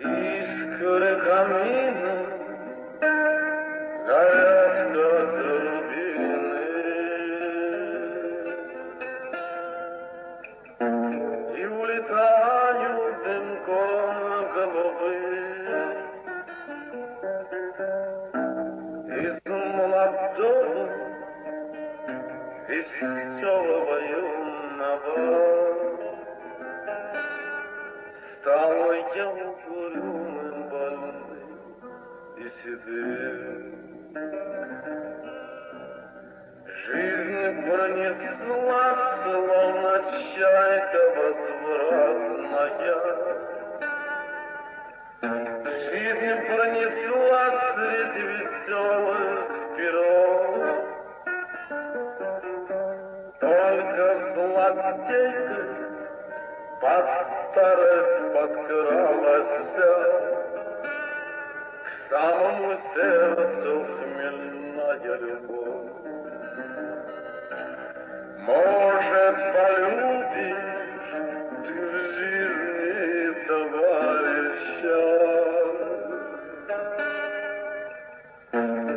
Искры камина горят, как турбины, и улетают дымком голубые из молодого веселого юного. Стала я угрюмым, больным и седым. Жизнь пронесла, словно чайка возвратная. Жизнь пронесла среди веселых перов. Только злодейка под старость подкралась к самому сердцу хмельная любовь. Может, полюбишь ты в жизни товарища,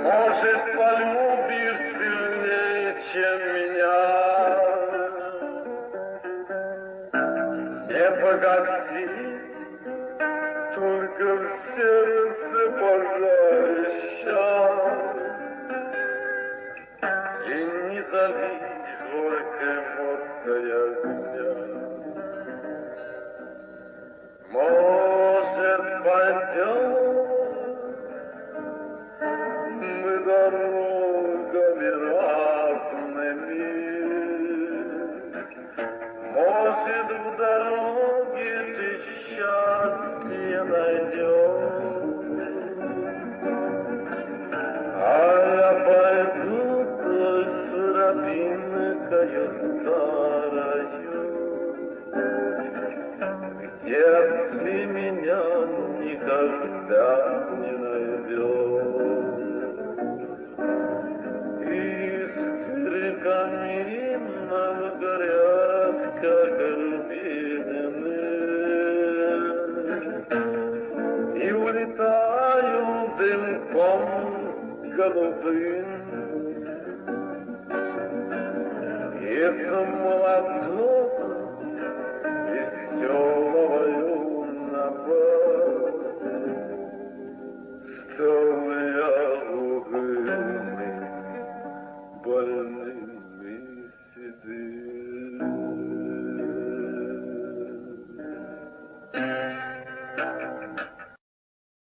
может, полюбишь сильнее, чем меня. Не погаси, только в сердце пожарища, и не залить горькой водкой огня. Может, пойдем мы дорогами разными, может, в дороге ты счастье найдешь, а я пойду той тропинкою старою, где ты меня никогда не найдешь. Искры каминов горят, как рубины, и улетаю дымком голубым. И